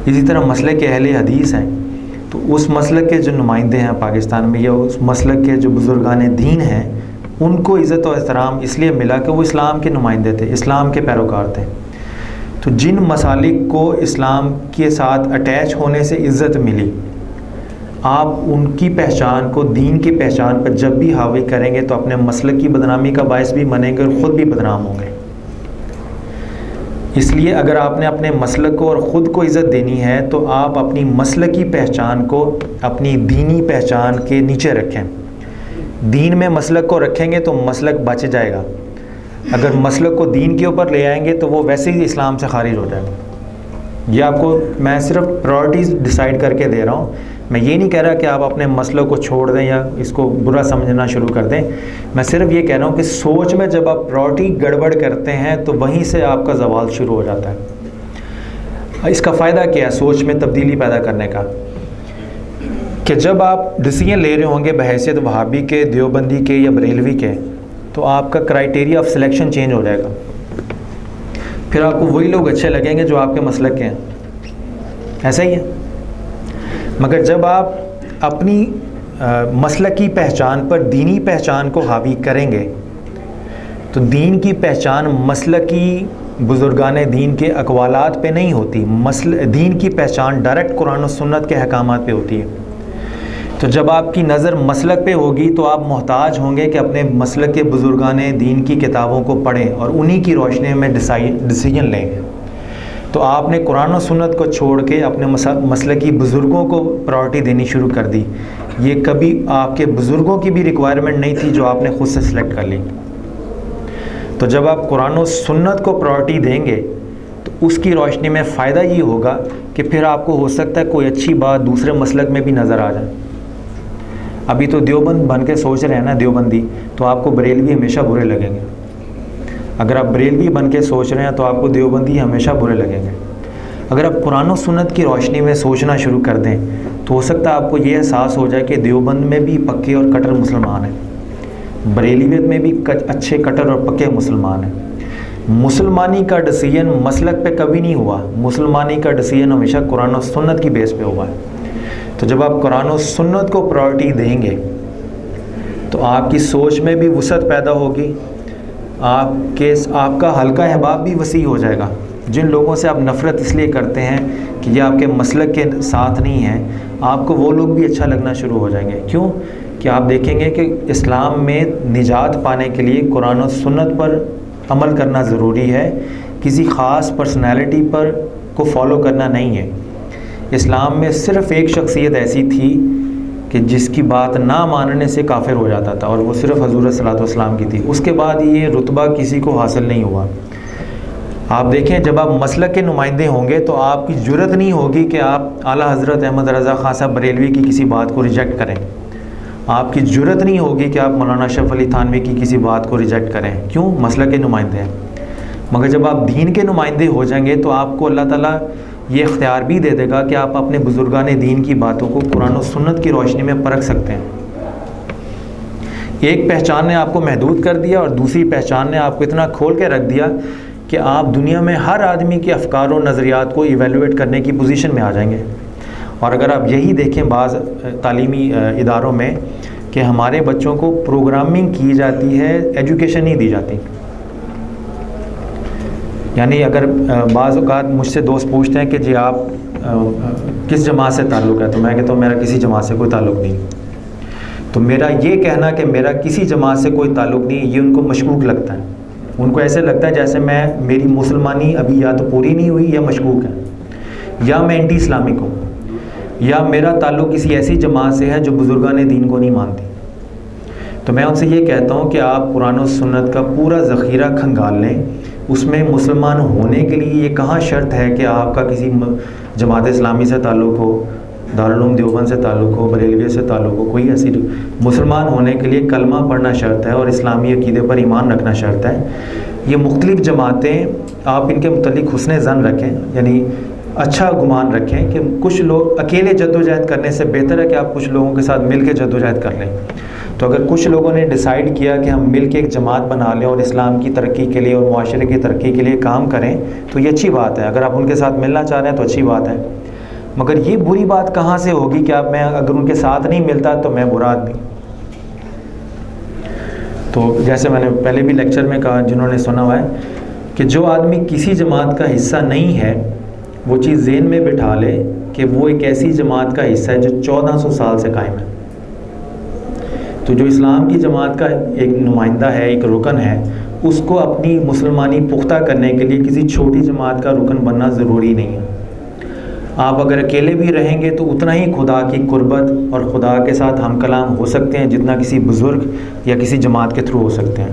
اسی طرح مسلک اہل حدیث ہیں، تو اس مسلک کے جو نمائندے ہیں پاکستان میں یا اس مسلک کے جو بزرگان دین ہیں ان کو عزت و احترام اس لیے ملا کہ وہ اسلام کے نمائندے تھے، اسلام کے پیروکار تھے۔ تو جن مسالک کو اسلام کے ساتھ اٹیچ ہونے سے عزت ملی، آپ ان کی پہچان کو دین کی پہچان پر جب بھی حاوی کریں گے تو اپنے مسلک کی بدنامی کا باعث بھی بنیں گے اور خود بھی بدنام ہوں گے۔ اس لیے اگر آپ نے اپنے مسلک کو اور خود کو عزت دینی ہے تو آپ اپنی مسلکی پہچان کو اپنی دینی پہچان کے نیچے رکھیں۔ دین میں مسلک کو رکھیں گے تو مسلک بچ جائے گا، اگر مسلک کو دین کے اوپر لے آئیں گے تو وہ ویسے ہی اسلام سے خارج ہو جائے گا۔ یہ آپ کو میں صرف پرائرٹیز ڈیسائیڈ کر کے دے رہا ہوں، میں یہ نہیں کہہ رہا کہ آپ اپنے مسلک کو چھوڑ دیں یا اس کو برا سمجھنا شروع کر دیں، میں صرف یہ کہہ رہا ہوں کہ سوچ میں جب آپ پرائرٹی گڑبڑ کرتے ہیں تو وہیں سے آپ کا زوال شروع ہو جاتا ہے۔ اس کا فائدہ کیا ہے سوچ میں تبدیلی پیدا کرنے کا؟ کہ جب آپ ڈیسیجن لے رہے ہوں گے بحیثیت وہابی کے، دیوبندی کے یا بریلوی کے، تو آپ کا کرائیٹیریا آف سلیکشن چینج ہو جائے گا، پھر آپ کو وہی لوگ اچھے لگیں گے جو آپ کے مسلک کے ہیں، ایسا ہی ہے۔ مگر جب آپ اپنی مسلکی پہچان پر دینی پہچان کو حاوی کریں گے تو دین کی پہچان مسلکی بزرگان دین کے اقوالات پہ نہیں ہوتی، دین کی پہچان ڈائریکٹ قرآن و سنت کے احکامات پہ ہوتی ہے۔ تو جب آپ کی نظر مسلک پہ ہوگی تو آپ محتاج ہوں گے کہ اپنے مسلک کے بزرگان دین کی کتابوں کو پڑھیں اور انہی کی روشنی میں ڈیسیجن لیں۔ تو آپ نے قرآن و سنت کو چھوڑ کے اپنے مسلکی بزرگوں کو پرائرٹی دینی شروع کر دی۔ یہ کبھی آپ کے بزرگوں کی بھی ریکوائرمنٹ نہیں تھی جو آپ نے خود سے سلیکٹ کر لی۔ تو جب آپ قرآن و سنت کو پرائرٹی دیں گے تو اس کی روشنی میں فائدہ یہ ہوگا کہ پھر آپ کو ہو سکتا ہے کوئی اچھی بات دوسرے مسلک میں بھی نظر آ جائے۔ ابھی تو دیوبند بن کے سوچ رہے ہیں نا دیوبندی، تو آپ کو بریلوی ہمیشہ برے لگیں گے۔ اگر آپ بریلوی بن کے سوچ رہے ہیں تو آپ کو دیوبندی ہمیشہ برے لگیں گے۔ اگر آپ قرآن و سنت کی روشنی میں سوچنا شروع کر دیں تو ہو سکتا ہے آپ کو یہ احساس ہو جائے کہ دیوبند میں بھی پکے اور کٹر مسلمان ہیں، بریلویت میں بھی اچھے کٹر اور پکے مسلمان ہیں۔ مسلمانی کا ڈیسیجن مسلک پہ کبھی نہیں ہوا، مسلمانی کا ڈیسیجن ہمیشہ قرآن و سنت کی بیس پہ ہوا ہے۔ تو جب آپ قرآن و سنت کو پرائرٹی دیں گے تو آپ کی سوچ میں بھی وسعت پیدا ہوگی، آپ کا حلقہ احباب بھی وسیع ہو جائے گا۔ جن لوگوں سے آپ نفرت اس لیے کرتے ہیں کہ یہ آپ کے مسلک کے ساتھ نہیں ہیں، آپ کو وہ لوگ بھی اچھا لگنا شروع ہو جائیں گے۔ کیوں؟ کہ آپ دیکھیں گے کہ اسلام میں نجات پانے کے لیے قرآن و سنت پر عمل کرنا ضروری ہے، کسی خاص پرسنالٹی پر کو فالو کرنا نہیں ہے۔ اسلام میں صرف ایک شخصیت ایسی تھی کہ جس کی بات نہ ماننے سے کافر ہو جاتا تھا، اور وہ صرف حضور صلی اللہ علیہ وسلم کی تھی۔ اس کے بعد یہ رتبہ کسی کو حاصل نہیں ہوا۔ آپ دیکھیں جب آپ مسلک کے نمائندے ہوں گے تو آپ کی جرت نہیں ہوگی کہ آپ اعلیٰ حضرت احمد رضا خان صاحب بریلوی کی کسی بات کو ریجیکٹ کریں، آپ کی جرت نہیں ہوگی کہ آپ مولانا اشرف علی تھانوی کی کسی بات کو ریجیکٹ کریں۔ کیوں؟ مسلک کے نمائندے ہیں۔ مگر جب آپ دین کے نمائندے ہو جائیں گے تو آپ کو اللہ تعالیٰ یہ اختیار بھی دے دے گا کہ آپ اپنے بزرگان دین کی باتوں کو قرآن و سنت کی روشنی میں پرکھ سکتے ہیں۔ ایک پہچان نے آپ کو محدود کر دیا اور دوسری پہچان نے آپ کو اتنا کھول کے رکھ دیا کہ آپ دنیا میں ہر آدمی کے افکار و نظریات کو ایویلویٹ کرنے کی پوزیشن میں آ جائیں گے۔ اور اگر آپ یہی دیکھیں بعض تعلیمی اداروں میں کہ ہمارے بچوں کو پروگرامنگ کی جاتی ہے، ایجوکیشن نہیں دی جاتی۔ یعنی اگر بعض اوقات مجھ سے دوست پوچھتے ہیں کہ جی آپ کس جماعت سے تعلق ہے، تو میں کہتا ہوں میرا کسی جماعت سے کوئی تعلق نہیں۔ تو میرا یہ کہنا کہ میرا کسی جماعت سے کوئی تعلق نہیں، یہ ان کو مشکوک لگتا ہے۔ ان کو ایسے لگتا ہے جیسے میری مسلمانی ابھی یا تو پوری نہیں ہوئی یا مشکوک ہے، یا میں اینٹی اسلامک ہوں، یا میرا تعلق کسی ایسی جماعت سے ہے جو بزرگان دین کو نہیں مانتی۔ تو میں ان سے یہ کہتا ہوں کہ آپ قرآن و سنت کا پورا ذخیرہ کھنگال لیں، اس میں مسلمان ہونے کے لیے یہ کہاں شرط ہے کہ آپ کا کسی جماعت اسلامی سے تعلق ہو، دارالعلوم دیوبند سے تعلق ہو، بریلوی سے تعلق ہو، کوئی ایسی مسلمان ہونے کے لیے کلمہ پڑھنا شرط ہے اور اسلامی عقیدے پر ایمان رکھنا شرط ہے۔ یہ مختلف جماعتیں، آپ ان کے متعلق حسن ظن رکھیں، یعنی اچھا گمان رکھیں کہ کچھ لوگ اکیلے جدوجہد کرنے سے بہتر ہے کہ آپ کچھ لوگوں کے ساتھ مل کے جدوجہد کر لیں۔ تو اگر کچھ لوگوں نے ڈیسائیڈ کیا کہ ہم مل کے ایک جماعت بنا لیں اور اسلام کی ترقی کے لیے اور معاشرے کی ترقی کے لیے کام کریں تو یہ اچھی بات ہے۔ اگر آپ ان کے ساتھ ملنا چاہ رہے ہیں تو اچھی بات ہے۔ مگر یہ بری بات کہاں سے ہوگی کہ اب میں اگر ان کے ساتھ نہیں ملتا تو میں برا آدمی. تو جیسے میں نے پہلے بھی لیکچر میں کہا، جنہوں نے سنا ہوا ہے، کہ جو آدمی کسی جماعت کا حصہ نہیں ہے وہ چیز ذہن میں بٹھا لے کہ وہ ایک ایسی جماعت کا حصہ ہے جو 1400 سال سے قائم ہے. تو جو اسلام کی جماعت کا ایک نمائندہ ہے، ایک رکن ہے، اس کو اپنی مسلمانی پختہ کرنے کے لیے کسی چھوٹی جماعت کا رکن بننا ضروری نہیں ہے. آپ اگر اکیلے بھی رہیں گے تو اتنا ہی خدا کی قربت اور خدا کے ساتھ ہم کلام ہو سکتے ہیں جتنا کسی بزرگ یا کسی جماعت کے تھرو ہو سکتے ہیں.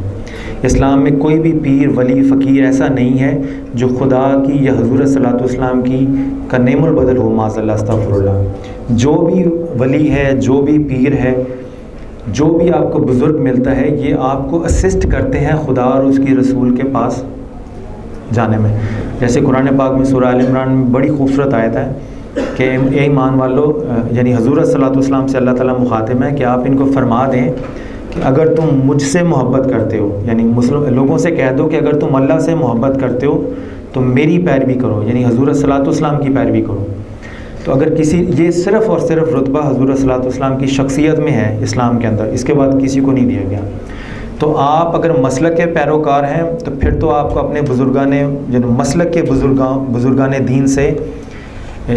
اسلام میں کوئی بھی پیر، ولی، فقیر ایسا نہیں ہے جو خدا کی یا حضور صلی اللہ علیہ وسلم کی کا نعم البدل ہو، معاذ اللہ، استغفر اللہ. جو بھی ولی ہے، جو بھی پیر ہے، جو بھی آپ کو بزرگ ملتا ہے، یہ آپ کو اسسٹ کرتے ہیں خدا اور اس کی رسول کے پاس جانے میں. جیسے قرآن پاک میں سورہ آل عمران میں بڑی خوبصورت آیت ہے کہ اے ایمان والو، یعنی حضور صلی اللہ علیہ وسلم سے اللہ تعالیٰ مخاطب ہے کہ آپ ان کو فرما دیں کہ اگر تم مجھ سے محبت کرتے ہو، یعنی مسلم لوگوں سے کہہ دو کہ اگر تم اللہ سے محبت کرتے ہو تو میری پیروی کرو، یعنی حضور صلی اللہ علیہ وسلم کی پیروی کرو. تو اگر کسی، یہ صرف اور صرف رتبہ حضور صلی اللہ علیہ وسلم کی شخصیت میں ہے اسلام کے اندر، اس کے بعد کسی کو نہیں دیا گیا. تو آپ اگر مسلک کے پیروکار ہیں تو پھر تو آپ کو اپنے بزرگان، یعنی مسلک کے بزرگان دین سے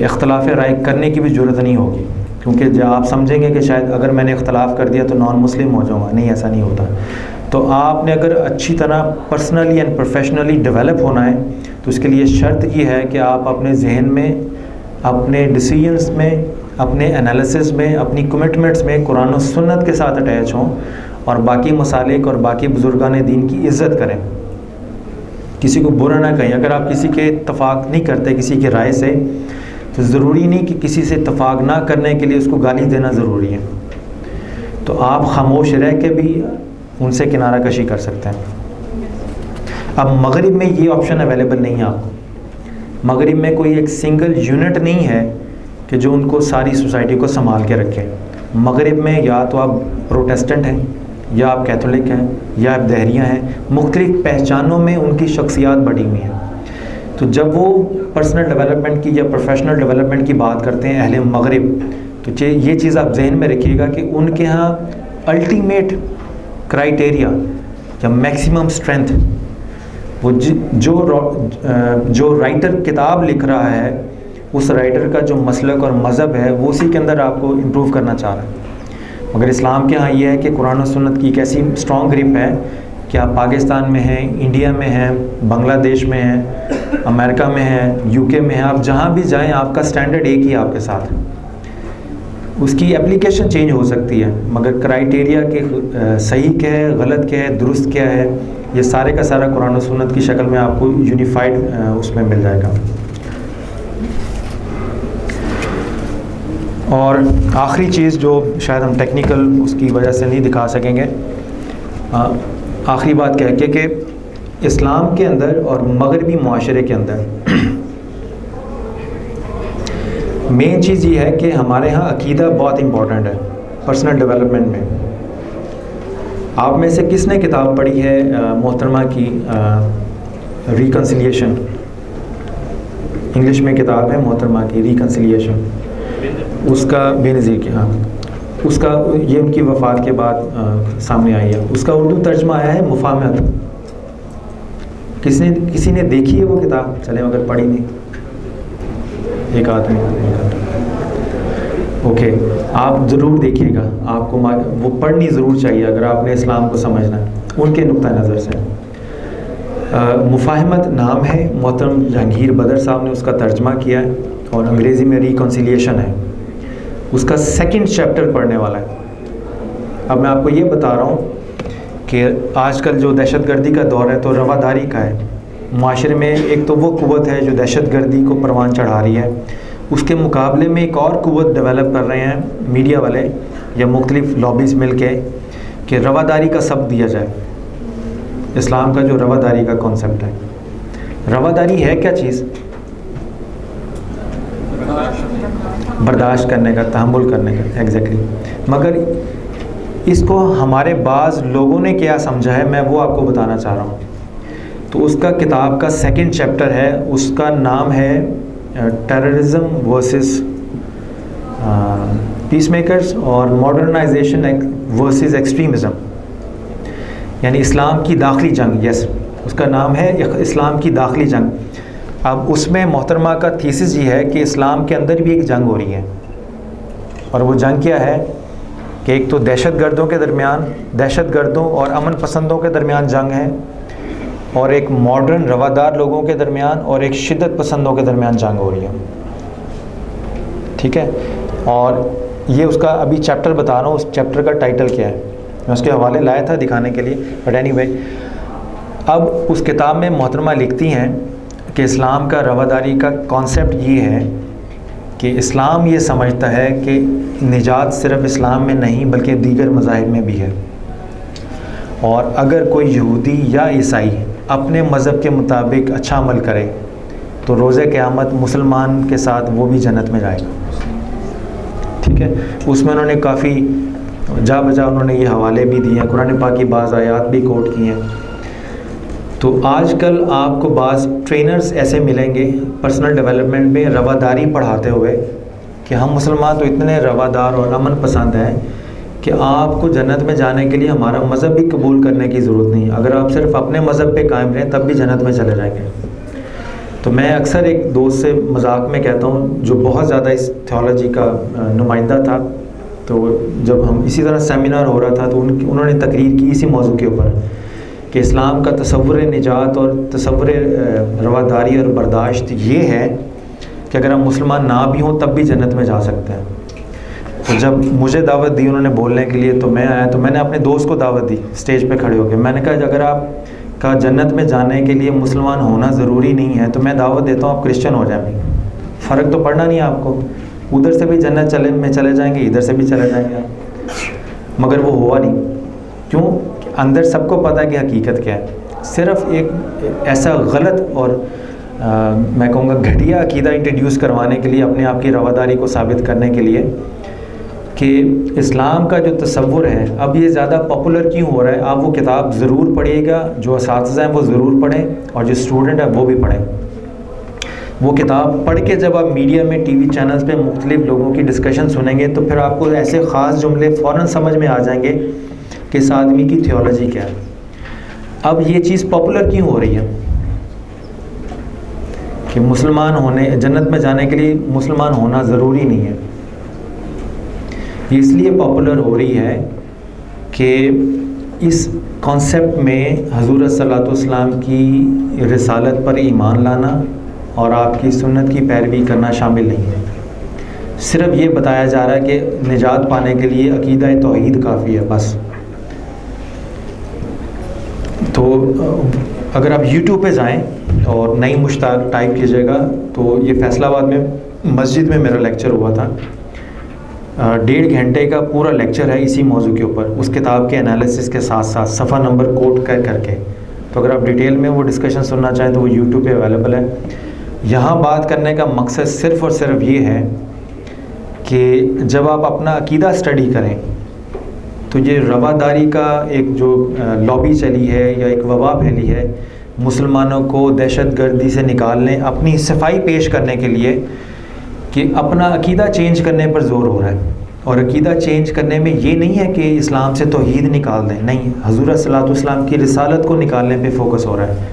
اختلاف رائے کرنے کی بھی ضرورت نہیں ہوگی، کیونکہ جب آپ سمجھیں گے کہ شاید اگر میں نے اختلاف کر دیا تو نان مسلم ہو جاؤں گا. نہیں، ایسا نہیں ہوتا. تو آپ نے اگر اچھی طرح پرسنلی اینڈ پروفیشنلی ڈیولپ ہونا ہے تو اس کے لیے شرط یہ ہے کہ آپ اپنے ذہن میں، اپنے ڈیسیجنس میں، اپنے انالیسس میں، اپنی کمٹمنٹس میں قرآن و سنت کے ساتھ اٹیچ ہوں اور باقی مسالک اور باقی بزرگان دین کی عزت کریں. کسی کو برا نہ کہیں. اگر آپ کسی کے اتفاق نہیں کرتے کسی کی رائے سے تو ضروری نہیں کہ کسی سے اتفاق نہ کرنے کے لیے اس کو گالی دینا ضروری ہے. تو آپ خاموش رہ کے بھی ان سے کنارہ کشی کر سکتے ہیں. اب مغرب میں یہ آپشن اویلیبل نہیں ہے آپ کو. مغرب میں کوئی ایک سنگل یونٹ نہیں ہے کہ جو ان کو ساری سوسائٹی کو سنبھال کے رکھے. مغرب میں یا تو آپ پروٹیسٹنٹ ہیں، یا آپ کیتھولک ہیں، یا آپ دہریہ ہیں. مختلف پہچانوں میں ان کی شخصیات بڑھی ہوئی ہیں. تو جب وہ پرسنل ڈیولپمنٹ کی یا پروفیشنل ڈیولپمنٹ کی بات کرتے ہیں اہل مغرب، تو یہ چیز آپ ذہن میں رکھیے گا کہ ان کے ہاں الٹیمیٹ کرائیٹیریا یا میکسیمم اسٹرینتھ، وہ جو رائٹر کتاب لکھ رہا ہے اس رائٹر کا جو مسلک اور مذہب ہے وہ اسی کے اندر آپ کو امپروو کرنا چاہ رہا ہے. مگر اسلام کے ہاں یہ ہے کہ قرآن و سنت کی ایک ایسی اسٹرانگ گرپ ہے کہ آپ پاکستان میں ہیں، انڈیا میں ہیں، بنگلہ دیش میں ہیں، امریکہ میں ہیں، یو کے میں ہیں، آپ جہاں بھی جائیں آپ کا اسٹینڈرڈ ایک ہی آپ کے ساتھ. اس کی اپلیکیشن چینج ہو سکتی ہے مگر کرائیٹیریا کہ صحیح کیا ہے، غلط کیا ہے، درست کیا ہے، یہ سارے کا سارا قرآن و سنت کی شکل میں آپ کو یونیفائڈ اس میں مل جائے گا. اور آخری چیز جو شاید ہم ٹیکنیکل اس کی وجہ سے نہیں دکھا سکیں گے، آخری بات کہہ کے کہ اسلام کے اندر اور مغربی معاشرے کے اندر مین چیز یہ ہے کہ ہمارے ہاں عقیدہ بہت امپورٹنٹ ہے پرسنل ڈیولپمنٹ میں. آپ میں سے کس نے کتاب پڑھی ہے محترمہ کی ریکنسیلیشن؟ انگلش میں کتاب ہے محترمہ کی ریکنسیلیشن، اس کا بے نظیر کی، ہاں اس کا یہ ان کی وفات کے بعد سامنے آئی ہے. اس کا اردو ترجمہ آیا ہے مفاہمت. کسی نے دیکھی ہے وہ کتاب؟ چلیں اگر پڑھی نہیں، ایک آدمی، اوکے، آپ ضرور دیکھیے گا. آپ کو وہ پڑھنی ضرور چاہیے اگر آپ نے اسلام کو سمجھنا ہے ان کے نقطہ نظر سے. مفاہمت نام ہے، محترم جہانگیر بدر صاحب نے اس کا ترجمہ کیا ہے اور انگریزی میں ریکنسیلیشن ہے. اس کا 2nd چیپٹر پڑھنے والا ہے. اب میں آپ کو یہ بتا رہا ہوں کہ آج کل جو دہشت گردی کا دور ہے تو رواداری کا ہے. معاشرے میں ایک تو وہ قوت ہے جو دہشت گردی کو پروان چڑھا رہی ہے، اس کے مقابلے میں ایک اور قوت ڈیولپ کر رہے ہیں میڈیا والے یا مختلف لابیز مل کے کہ رواداری کا سبق دیا جائے. اسلام کا جو رواداری کا کانسیپٹ ہے، رواداری ہے کیا چیز؟ برداشت کرنے کا، تحمل کرنے کا، ایگزیکٹلی. مگر اس کو ہمارے بعض لوگوں نے کیا سمجھا ہے، میں وہ آپ کو بتانا چاہ رہا ہوں. تو اس کا کتاب کا 2nd چیپٹر ہے، اس کا نام ہے ٹیررزم ورسز پیس میکرز اور ماڈرنائزیشن ورسز ایکسٹریمزم، یعنی اسلام کی داخلی جنگ. یس، اس کا نام ہے اسلام کی داخلی جنگ. اب اس میں محترمہ کا تھیسس یہ ہے کہ اسلام کے اندر بھی ایک جنگ ہو رہی ہے، اور وہ جنگ کیا ہے کہ ایک تو دہشت گردوں اور امن پسندوں کے درمیان جنگ ہے، اور ایک ماڈرن روادار لوگوں کے درمیان اور ایک شدت پسندوں کے درمیان جنگ ہو رہی ہے. ٹھیک ہے، اور یہ اس کا ابھی چیپٹر بتا رہا ہوں، اس چیپٹر کا ٹائٹل کیا ہے. میں اس کے حوالے لایا تھا دکھانے کے لیے، بٹ اینی وے اب اس کتاب میں محترمہ لکھتی ہیں کہ اسلام کا رواداری کا کانسیپٹ یہ ہے کہ اسلام یہ سمجھتا ہے کہ نجات صرف اسلام میں نہیں بلکہ دیگر مذاہب میں بھی ہے، اور اگر کوئی یہودی یا عیسائی اپنے مذہب کے مطابق اچھا عمل کرے تو روز قیامت مسلمان کے ساتھ وہ بھی جنت میں جائے گا. ٹھیک ہے، اس میں انہوں نے کافی جا بجا انہوں نے یہ حوالے بھی دیے ہیں، قرآن پاک کی بعض آیات بھی کوٹ کی ہیں. تو آج کل آپ کو بعض ٹرینرز ایسے ملیں گے پرسنل ڈیولپمنٹ میں رواداری پڑھاتے ہوئے کہ ہم مسلمان تو اتنے روادار اور امن پسند ہیں کہ آپ کو جنت میں جانے کے لیے ہمارا مذہب بھی قبول کرنے کی ضرورت نہیں، اگر آپ صرف اپنے مذہب پہ قائم رہیں تب بھی جنت میں چلے جائیں گے. تو میں اکثر ایک دوست سے مذاق میں کہتا ہوں جو بہت زیادہ اس تھیولوجی کا نمائندہ تھا، تو جب ہم اسی طرح سیمینار ہو رہا تھا تو انہوں نے تقریر کی اسی موضوع کے اوپر کہ اسلام کا تصور نجات اور تصور رواداری اور برداشت یہ ہے کہ اگر ہم مسلمان نہ بھی ہوں تب بھی جنت میں جا سکتے ہیں. تو جب مجھے دعوت دی انہوں نے بولنے کے لیے تو میں آیا، تو میں نے اپنے دوست کو دعوت دی اسٹیج پہ کھڑے ہو کے. میں نے کہا اگر آپ کا جنت میں جانے کے لیے مسلمان ہونا ضروری نہیں ہے تو میں دعوت دیتا ہوں آپ کرسچن ہو جائیں. فرق تو پڑنا نہیں ہے آپ کو، ادھر سے بھی جنت میں چلے جائیں گے، ادھر سے بھی چلے جائیں گے آپ. مگر وہ ہوا نہیں. کیوں؟ اندر سب کو پتہ ہے کہ حقیقت کیا ہے. صرف ایک ایسا غلط اور میں کہوں گا گھٹیا عقیدہ انٹروڈیوس کروانے کے لیے، اپنے آپ کی رواداری کو ثابت کرنے کے لیے کہ اسلام کا جو تصور ہے اب یہ زیادہ پاپولر کیوں ہو رہا ہے. آپ وہ کتاب ضرور پڑھیے گا، جو اساتذہ ہیں وہ ضرور پڑھیں، اور جو اسٹوڈنٹ ہیں وہ بھی پڑھیں. وہ کتاب پڑھ کے جب آپ میڈیا میں ٹی وی چینلز پہ مختلف لوگوں کی ڈسکشن سنیں گے تو پھر آپ کو ایسے خاص جملے فوراً سمجھ میں آ جائیں گے کہ اس آدمی کی تھیولوجی کیا ہے. اب یہ چیز پاپولر کیوں ہو رہی ہے کہ مسلمان ہونے جنت میں جانے کے لیے مسلمان ہونا ضروری نہیں ہے. یہ اس لیے پاپولر ہو رہی ہے کہ اس کانسیپٹ میں حضور صلی اللہ علیہ وسلم کی رسالت پر ایمان لانا اور آپ کی سنت کی پیروی کرنا شامل نہیں ہے. صرف یہ بتایا جا رہا ہے کہ نجات پانے کے لیے عقیدہ توحید کافی ہے بس. تو اگر آپ یوٹیوب پہ جائیں اور نئی مشتاق ٹائپ کیجیے گا تو یہ فیصلہ آباد میں مسجد میں میرا لیکچر ہوا تھا. 1.5 گھنٹے کا پورا لیکچر ہے اسی موضوع کے اوپر، اس کتاب کے انالیسس کے ساتھ ساتھ صفحہ نمبر کوٹ کر کے. تو اگر آپ ڈیٹیل میں وہ ڈسکشن سننا چاہیں تو وہ یوٹیوب پہ اویلیبل ہے. یہاں بات کرنے کا مقصد صرف اور صرف یہ ہے کہ جب آپ اپنا عقیدہ اسٹڈی کریں تو یہ رواداری کا ایک جو لابی چلی ہے یا ایک وبا پھیلی ہے مسلمانوں کو دہشت گردی سے نکالنے، اپنی صفائی پیش کرنے کے لیے کہ اپنا عقیدہ چینج کرنے پر زور ہو رہا ہے. اور عقیدہ چینج کرنے میں یہ نہیں ہے کہ اسلام سے توحید نکال دیں، نہیں، حضور صلی اللہ علیہ وسلم کی رسالت کو نکالنے پہ فوکس ہو رہا ہے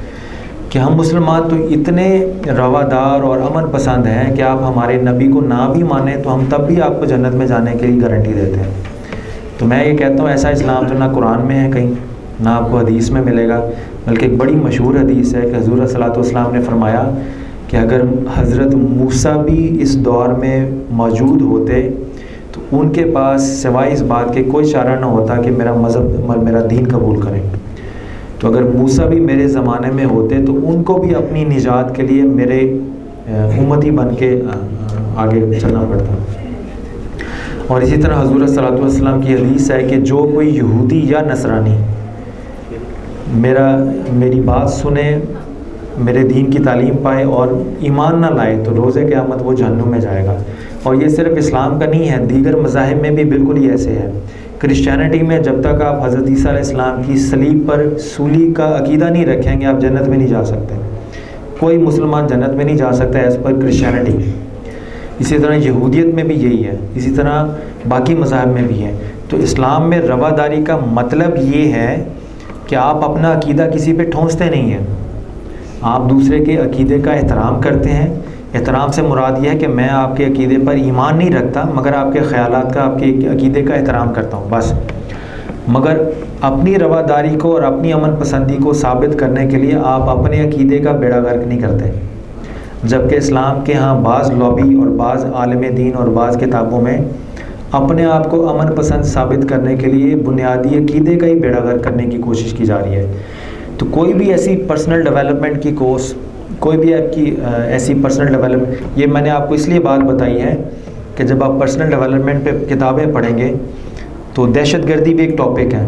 کہ ہم مسلمان تو اتنے روادار اور امن پسند ہیں کہ آپ ہمارے نبی کو نہ بھی مانیں تو ہم تب بھی آپ کو جنت میں جانے کے لیے گارنٹی دیتے ہیں. تو میں یہ کہتا ہوں ایسا اسلام تو نہ قرآن میں ہے کہیں، نہ آپ کو حدیث میں ملے گا، بلکہ ایک بڑی مشہور حدیث ہے کہ حضور صلی اللہ علیہ وسلم نے فرمایا کہ اگر حضرت موسیٰ بھی اس دور میں موجود ہوتے تو ان کے پاس سوائے اس بات کے کوئی چارہ نہ ہوتا کہ میرا مذہب میرا دین قبول کریں. تو اگر موسیٰ بھی میرے زمانے میں ہوتے تو ان کو بھی اپنی نجات کے لیے میرے امتی بن کے آگے چلنا پڑتا. اور اسی طرح حضور صلی اللہ علیہ وسلم کی حدیث ہے کہ جو کوئی یہودی یا نصرانی میری بات سنے، میرے دین کی تعلیم پائے اور ایمان نہ لائے تو روز قیامت وہ جہنم میں جائے گا. اور یہ صرف اسلام کا نہیں ہے، دیگر مذاہب میں بھی بالکل ہی ایسے ہے. کرسچینٹی میں جب تک آپ حضرت عیسیٰ علیہ السلام کی صلیب پر سولی کا عقیدہ نہیں رکھیں گے آپ جنت میں نہیں جا سکتے. کوئی مسلمان جنت میں نہیں جا سکتا ایز پر کرسچینٹی. اسی طرح یہودیت میں بھی یہی ہے، اسی طرح باقی مذاہب میں بھی ہے۔ تو اسلام میں رواداری کا مطلب یہ ہے کہ آپ اپنا عقیدہ کسی پہ ٹھونستے نہیں ہیں، آپ دوسرے کے عقیدے کا احترام کرتے ہیں۔ احترام سے مراد یہ ہے کہ میں آپ کے عقیدے پر ایمان نہیں رکھتا، مگر آپ کے خیالات کا، آپ کے عقیدے کا احترام کرتا ہوں بس۔ مگر اپنی رواداری کو اور اپنی امن پسندی کو ثابت کرنے کے لیے آپ اپنے عقیدے کا بیڑا غرق نہیں کرتے، جبکہ اسلام کے ہاں بعض لابی اور بعض عالم دین اور بعض کتابوں میں اپنے آپ کو امن پسند ثابت کرنے کے لیے بنیادی عقیدے کا ہی بیڑا غرق کرنے کی کوشش کی جا رہی ہے۔ تو کوئی بھی ایسی پرسنل ڈیولپمنٹ کی کورس، کوئی بھی آپ کی ایسی پرسنل ڈیولپمنٹ، یہ میں نے آپ کو اس لیے بات بتائی ہے کہ جب آپ پرسنل ڈیولپمنٹ پہ کتابیں پڑھیں گے تو دہشت گردی بھی ایک ٹاپک ہے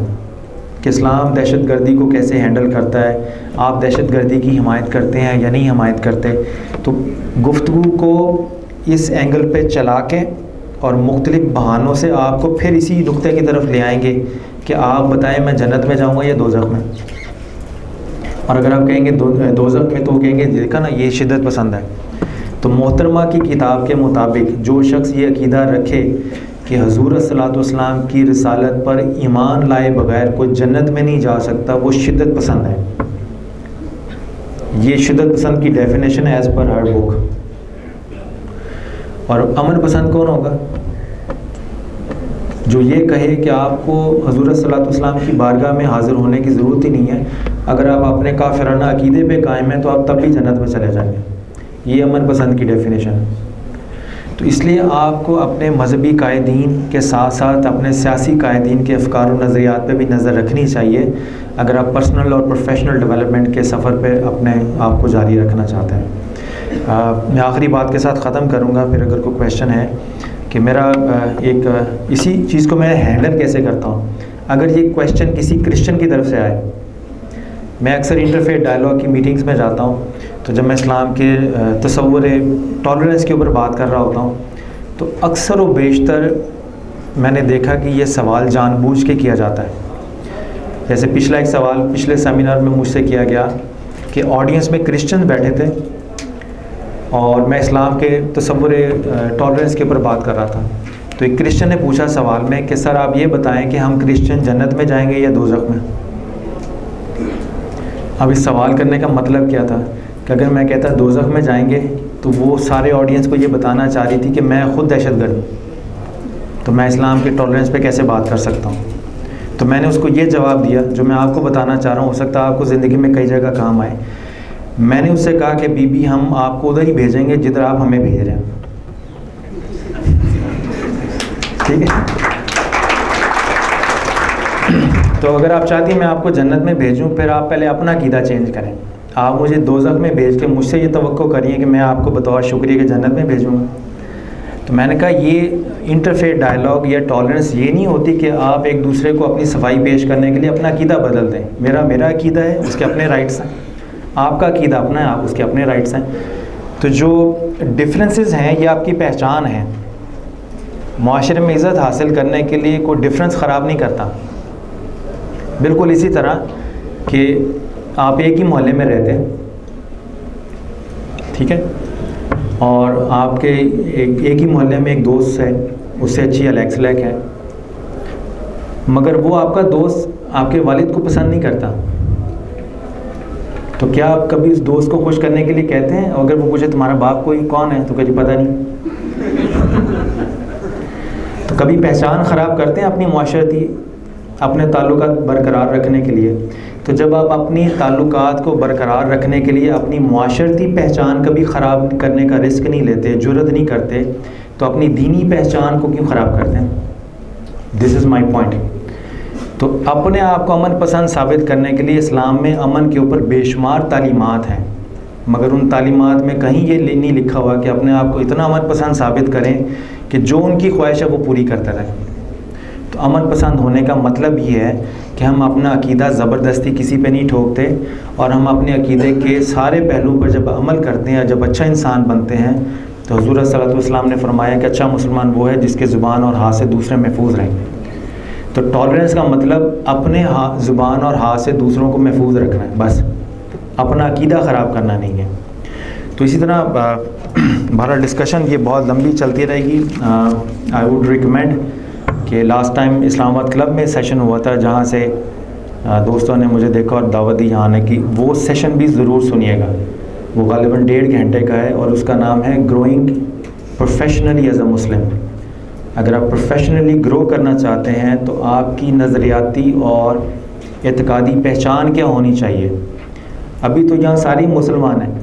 کہ اسلام دہشت گردی کو کیسے ہینڈل کرتا ہے، آپ دہشت گردی کی حمایت کرتے ہیں یا نہیں حمایت کرتے۔ تو گفتگو کو اس اینگل پہ چلا کے اور مختلف بہانوں سے آپ کو پھر اسی نقطے کی طرف لے آئیں گے کہ آپ بتائیں میں جنت میں جاؤں گا یا دوزخ میں۔ اور اگر آپ کہیں گے دوزخ میں تو کہیں گے دیکھا نا یہ شدت پسند ہے۔ تو محترمہ کی کتاب کے مطابق جو شخص یہ عقیدہ رکھے کہ حضور صلی اللہ علیہ وسلم کی رسالت پر ایمان لائے بغیر کوئی جنت میں نہیں جا سکتا، وہ شدت پسند ہے۔ یہ شدت پسند کی ڈیفینیشن ہے ایز پر ہر بک۔ اور امن پسند کون ہوگا؟ جو یہ کہے کہ آپ کو حضور صلی اللہ علیہ وسلم کی بارگاہ میں حاضر ہونے کی ضرورت ہی نہیں ہے، اگر آپ اپنے کافرانہ عقیدے پہ قائم ہیں تو آپ تب بھی جنت میں چلے جائیں گے۔ یہ امن پسند کی ڈیفینیشن ہے۔ تو اس لیے آپ کو اپنے مذہبی قائدین کے ساتھ ساتھ اپنے سیاسی قائدین کے افکار و نظریات پہ بھی نظر رکھنی چاہیے اگر آپ پرسنل اور پروفیشنل ڈیولپمنٹ کے سفر پہ اپنے آپ کو جاری رکھنا چاہتے ہیں۔ میں آخری بات کے ساتھ ختم کروں گا، پھر اگر کوئی کویشچن ہے کہ میرا ایک اسی چیز کو میں ہینڈل کیسے کرتا ہوں۔ اگر یہ کویشچن کسی کرسچن کی طرف سے آئے، میں اکثر انٹرفیتھ ڈائیلاگ کی میٹنگز میں جاتا ہوں، تو جب میں اسلام کے تصور ٹالرنس کے اوپر بات کر رہا ہوتا ہوں تو اکثر و بیشتر میں نے دیکھا کہ یہ سوال جان بوجھ کے کیا جاتا ہے۔ جیسے پچھلا ایک سوال پچھلے سیمینار میں مجھ سے کیا گیا کہ آڈینس میں کرسچن بیٹھے تھے اور میں اسلام کے تصور ٹالرنس کے اوپر بات کر رہا تھا، تو ایک کرسچن نے پوچھا سوال میں کہ سر آپ یہ بتائیں کہ ہم کرسچن جنت میں جائیں گے یا دوزخ میں۔ اب اس سوال کرنے کا مطلب کیا تھا کہ اگر میں کہتا دوزخ میں جائیں گے تو وہ سارے آڈینس کو یہ بتانا چاہ رہی تھی کہ میں خود دہشت گرد ہوں، تو میں اسلام کے ٹالرنس پہ کیسے بات کر سکتا ہوں۔ تو میں نے اس کو یہ جواب دیا جو میں آپ کو بتانا چاہ رہا ہوں، ہو سکتا ہے آپ کو زندگی میں کئی جگہ کام آئے۔ میں نے اس سے کہا کہ بی بی ہم آپ کو ادھر ہی بھیجیں گے جدھر آپ ہمیں بھیج رہے ہیں، ٹھیک ہے؟ تو اگر آپ چاہتی ہیں میں آپ کو جنت میں بھیجوں، پھر آپ پہلے اپنا عقیدہ چینج کریں۔ آپ مجھے دوزخ میں بھیج کے مجھ سے یہ توقع کریے کہ میں آپ کو بطور شکریہ کے جنت میں بھیجوں گا۔ تو میں نے کہا یہ انٹرفیتھ ڈائیلاگ یا ٹالرنس یہ نہیں ہوتی کہ آپ ایک دوسرے کو اپنی صفائی پیش کرنے کے لیے اپنا عقیدہ بدل دیں۔ میرا عقیدہ ہے، اس کے اپنے رائٹس ہیں، آپ کا عقیدہ اپنا ہے، آپ اس کے اپنے رائٹس ہیں۔ تو جو ڈفرینسز ہیں یہ آپ کی پہچان ہے۔ معاشرے میں عزت حاصل کرنے کے لیے کوئی ڈفرینس خراب نہیں کرتا۔ بالکل اسی طرح کہ آپ ایک ہی محلے میں رہتے ہیں، ٹھیک ہے، اور آپ کے ایک ہی محلے میں ایک دوست ہے، اس سے اچھی الیکس لیک ہے، مگر وہ آپ کا دوست آپ کے والد کو پسند نہیں کرتا، تو کیا آپ کبھی اس دوست کو خوش کرنے کے لیے کہتے ہیں؟ اگر وہ پوچھے تمہارا باپ کوئی کون ہے تو کبھی پتہ نہیں، تو کبھی پہچان خراب کرتے ہیں اپنی معاشرتی اپنے تعلقات برقرار رکھنے کے لیے۔ تو جب آپ اپنی تعلقات کو برقرار رکھنے کے لیے اپنی معاشرتی پہچان کبھی خراب کرنے کا رسک نہیں لیتے، جرت نہیں کرتے، تو اپنی دینی پہچان کو کیوں خراب کرتے ہیں؟ دس از مائی پوائنٹ۔ تو اپنے آپ کو امن پسند ثابت کرنے کے لیے اسلام میں امن کے اوپر بے شمار تعلیمات ہیں، مگر ان تعلیمات میں کہیں یہ نہیں لکھا ہوا کہ اپنے آپ کو اتنا امن پسند ثابت کریں کہ جو ان کی خواہش ہے وہ پوری کرتے رہیں۔ تو امن پسند ہونے کا مطلب یہ ہے کہ ہم اپنا عقیدہ زبردستی کسی پہ نہیں ٹھوکتے، اور ہم اپنے عقیدے کے سارے پہلوؤں پر جب عمل کرتے ہیں، جب اچھا انسان بنتے ہیں، تو حضور صلی اللہ علیہ وسلم نے فرمایا کہ اچھا مسلمان وہ ہے جس کے زبان اور ہاتھ سے دوسرے محفوظ رہیں۔ تو ٹالرنس کا مطلب اپنے زبان اور ہاتھ سے دوسروں کو محفوظ رکھنا ہے، بس اپنا عقیدہ خراب کرنا نہیں ہے۔ تو اسی طرح بہرحال ڈسکشن یہ بہت لمبی چلتی رہے گی. آئی ووڈ ریکمینڈ کہ لاسٹ ٹائم اسلام آباد کلب میں سیشن ہوا تھا جہاں سے دوستوں نے مجھے دیکھا اور دعوت دی یہاں آنے کی, وہ سیشن بھی ضرور سنیے گا. وہ غالباً 1.5 گھنٹے کا ہے اور اس کا نام ہے گروئنگ پروفیشنلی ایز اے مسلم. اگر آپ پروفیشنلی گرو کرنا چاہتے ہیں تو آپ کی نظریاتی اور اعتقادی پہچان کیا ہونی چاہیے. ابھی تو یہاں ساری مسلمان ہیں,